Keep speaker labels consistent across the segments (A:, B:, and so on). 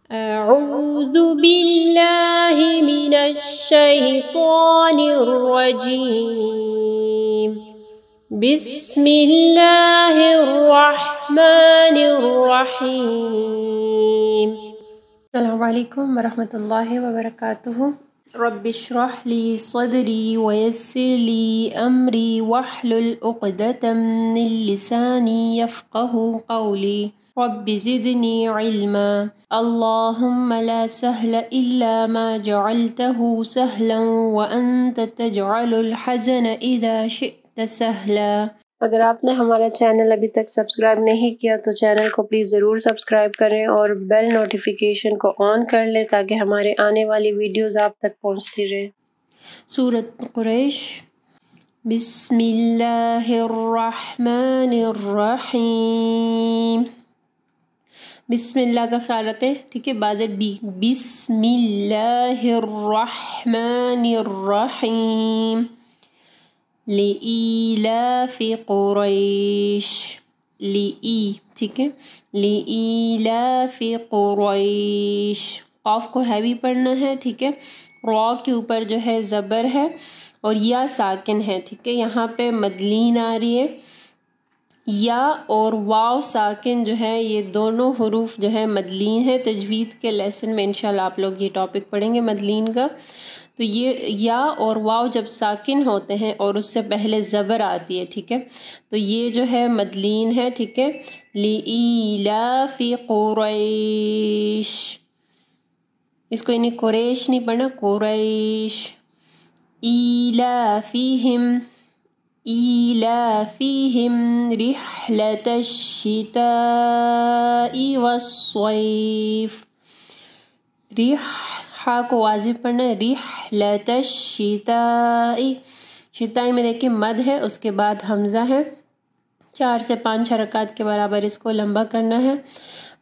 A: أعوذ بالله من الشيطان الرجيم بسم الله الرحمن الرحيم السلام علیکم ورحمۃ اللہ وبرکاتہ رب اشرح لي صدري ويسر لي أمري واحلل عقدة من لساني يفقهوا قولي رب زدني علما اللهم لا سهل إلا ما جعلته سهلا وأنت تجعل الحزن إذا شئت سهلا۔ اگر آپ نے ہمارا چینل ابھی تک سبسکرائب نہیں کیا تو چینل کو پلیز ضرور سبسکرائب کریں اور بیل نوٹیفیکیشن کو آن کر لیں تاکہ ہمارے آنے والی ویڈیوز آپ تک پہنچتی رہیں۔ سورۃ قریش۔ بسم اللہ الرحمن الرحیم۔ بسم اللہ کا خیال رکھیں، ٹھیک ہے، بازر بی۔ بسم اللہ الرحمن الرحیم۔ لإیلاف قریش، ٹھیک ہے، لإیلاف قریش۔ قاف کو ہیوی پڑھنا ہے، ٹھیک ہے، را کے اوپر جو ہے زبر ہے اور یا ساکن ہے، ٹھیک ہے، یہاں پہ مدلین آ رہی ہے، یا اور واو ساکن جو ہے یہ دونوں حروف جو ہے مدلین ہے۔ تجوید کے لیسن میں انشاءاللہ آپ لوگ یہ ٹاپک پڑھیں گے مدلین کا۔ تو یہ یا اور واو جب ساکن ہوتے ہیں اور اس سے پہلے زبر آتی ہے، ٹھیک ہے، تو یہ جو ہے مدلین ہے، ٹھیک ہے۔ لإیلاف قریش، اس کو یعنی قریش نہیں پڑھنا، قریش۔ ایلافیہم، ایلافیہم رحلۃ الشتاء والصیف۔ ہا کو واضح پڑھنا ہے، رحلۃ الشتاء، شتاء میں دیکھیں مد ہے، اس کے بعد حمزہ ہے، 4 سے 5 حرکات کے برابر اس کو لمبا کرنا ہے۔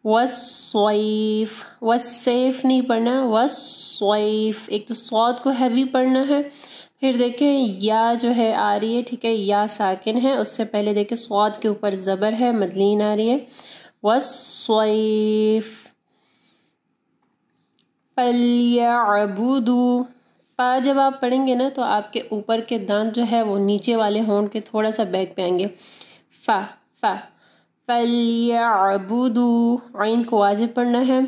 A: والصیف، والسیف نہیں پڑھنا، والصیف، ایک تو صاد کو ہیوی پڑھنا ہے، پھر دیکھیں یا جو ہے آ رہی ہے، ٹھیک ہے، یا ساکن ہے، اس سے پہلے دیکھیں صاد کے اوپر زبر ہے، مدلین آ رہی ہے، والصیف۔ فَلْيَعْبُدُوا، فا جب آپ پڑھیں گے نا تو آپ کے اوپر کے دانت جو ہے وہ نیچے والے ہونٹ کے تھوڑا سا بیک پہ آئیں گے، فا فا۔ فَلْيَعْبُدُوا، عین کو واضح پڑھنا ہے،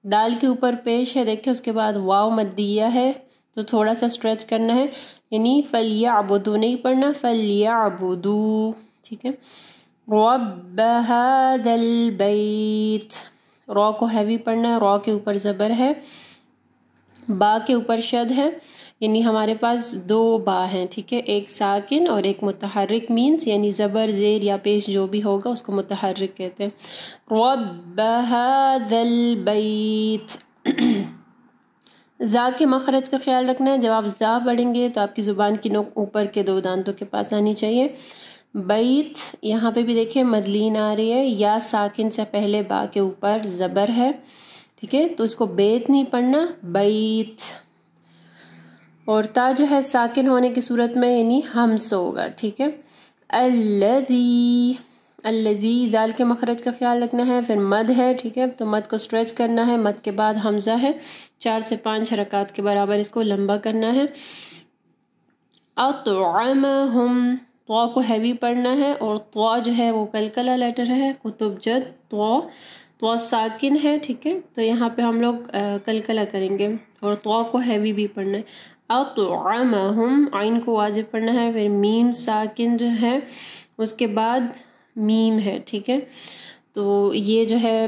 A: دال کے اوپر پیش ہے، دیکھیں اس کے بعد واو مدیہ ہے تو تھوڑا سا اسٹریچ کرنا ہے، یعنی فَلْيَعْبُدُوا نہیں پڑھنا، فَلْيَعْبُدُوا، ٹھیک ہے۔ رَبَّ هَذَا الْبَيْتِ، را کو ہیوی پڑھنا ہے، را کے اوپر زبر ہے، با کے اوپر شد ہے، یعنی ہمارے پاس 2 با ہیں، ٹھیک ہے، ایک ساکن اور ایک متحرک، مینس یعنی زبر زیر یا پیش جو بھی ہوگا اس کو متحرک کہتے ہیں۔ رب هذا البیت۔ زا کے مخرج کا خیال رکھنا ہے، جب آپ زا پڑھیں گے تو آپ کی زبان کی نوک اوپر کے 2 دانتوں کے پاس آنی چاہیے۔ بیت، یہاں پہ بھی دیکھیں مدلین آ رہی ہے، یا ساکن سے پہلے با کے اوپر زبر ہے، ٹھیک ہے، تو اس کو بیت نہیں پڑھنا، بیت۔ اور تا جو ہے ساکن ہونے کی صورت میں یعنی ہمس ہوگا، ٹھیک ہے۔ الذی، الذی، دال کے مخرج کا خیال رکھنا ہے، پھر مد ہے، ٹھیک ہے، تو مد کو اسٹریچ کرنا ہے، مد کے بعد حمزہ ہے، 4 سے 5 حرکات کے برابر اس کو لمبا کرنا ہے۔ اطعمہم، طا کو ہیوی پڑھنا ہے اور طا جو ہے وہ قلقلہ لیٹر ہے، کتب جد، طا ساکن ہے، ٹھیک ہے، تو یہاں پہ ہم لوگ قلقلہ کریں گے اور طا کو ہیوی بھی پڑھنا ہے۔ اطعمہم، عین کو واضح پڑھنا ہے، پھر میم ساکن جو ہے اس کے بعد میم ہے، ٹھیک ہے، تو یہ جو ہے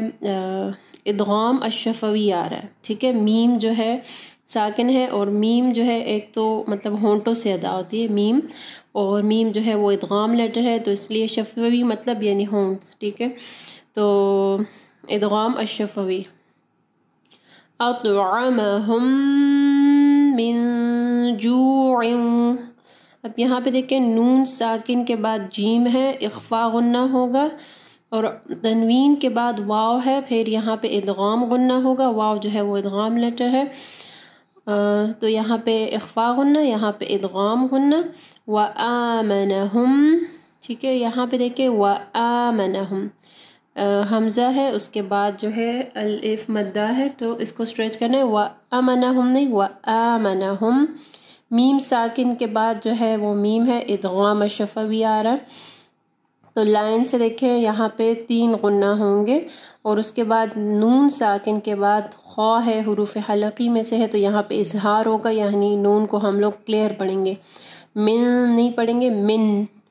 A: ادغام الشفوی آ رہا ہے، ٹھیک ہے، میم جو ہے ساکن ہے اور میم جو ہے ایک تو مطلب ہونٹوں سے ادا ہوتی ہے میم، اور میم جو ہے وہ ادغام لیٹر ہے تو اس لیے شفوی مطلب یعنی ہونٹس، ٹھیک ہے، تو ادغام الشفوی۔ اطعمہم من جوع، اب یہاں پہ دیکھیں نون ساکن کے بعد جیم ہے، اخفا غنہ ہوگا، اور تنوین کے بعد واو ہے، پھر یہاں پہ ادغام غنہ ہوگا، واو جو ہے وہ ادغام لیٹر ہے، تو یہاں پہ اخفا غنہ، یہاں پہ ادغام غنہ۔ وآمنہم، ٹھیک ہے، یہاں پہ دیکھیں وآمنہم، حمزہ ہے، اس کے بعد جو ہے الف مدہ ہے، تو اس کو اسٹریچ کرنا ہے. وَأَمَنَهُمْ نہیں وَآمَنَهُمْ. میم ساکن کے بعد جو ہے وہ میم ہے، ادغام شفوی آ رہا. تو لائن سے دیکھیں یہاں پہ 3 غنہ ہوں گے، اور اس کے بعد نون ساکن کے بعد خا ہے، حروف حلقی میں سے ہے، تو یہاں پہ اظہار ہوگا، یعنی نون کو ہم لوگ کلیئر پڑھیں گے. من نہیں پڑھیں گے،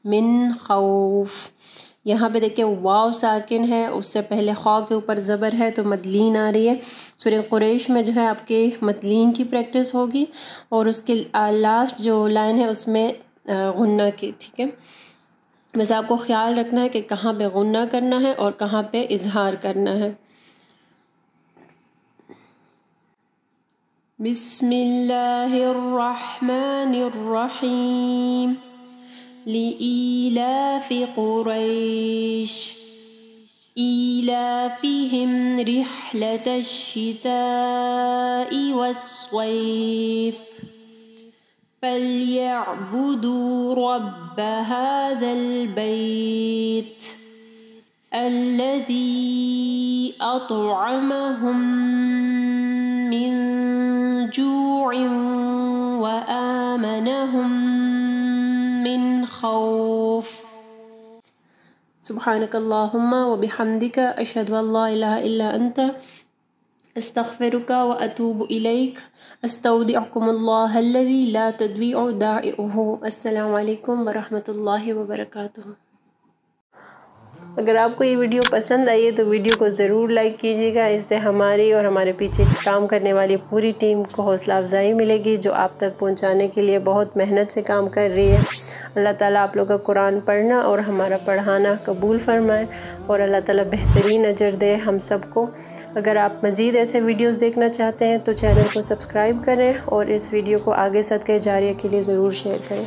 A: من خوف. یہاں پہ دیکھیں واو ساکن ہے، اس سے پہلے خا کے اوپر زبر ہے تو مدلین آ رہی ہے. سورہ قریش میں جو ہے آپ کے مدلین کی پریکٹس ہوگی، اور اس کے لاسٹ جو لائن ہے اس میں غنہ کی. ٹھیک ہے، بس آپ کو خیال رکھنا ہے کہ کہاں پہ غنہ کرنا ہے اور کہاں پہ اظہار کرنا ہے. بسم اللہ الرحمن الرحیم. لإيلاف قريش إيلافهم رحلة الشتاء والصيف فليعبدوا رب هذا البيت الذي أطعمهم من جوع وآمنهم من خوف. سبحانك اللهم وبحمدك أشهد أن لا إله إلا أنت أستغفرك وأتوب إليك. أستودعكم الله الذي لا تضيع ودائعه. السلام علیکم ورحمۃ اللہ وبرکاتہ. اگر آپ کو یہ ویڈیو پسند آئی ہے تو ویڈیو کو ضرور لائک کیجیے گا. اس سے ہماری اور ہمارے پیچھے کام کرنے والی پوری ٹیم کو حوصلہ افزائی ملے گی، جو آپ تک پہنچانے کے لیے بہت محنت سے کام کر رہی ہے. اللہ تعالیٰ آپ لوگوں کا قرآن پڑھنا اور ہمارا پڑھانا قبول فرمائے، اور اللہ تعالیٰ بہترین اجر دے ہم سب کو. اگر آپ مزید ایسے ویڈیوز دیکھنا چاہتے ہیں تو چینل کو سبسکرائب کریں، اور اس ویڈیو کو آگے صدقہ جاریہ کے لیے ضرور شیئر کریں.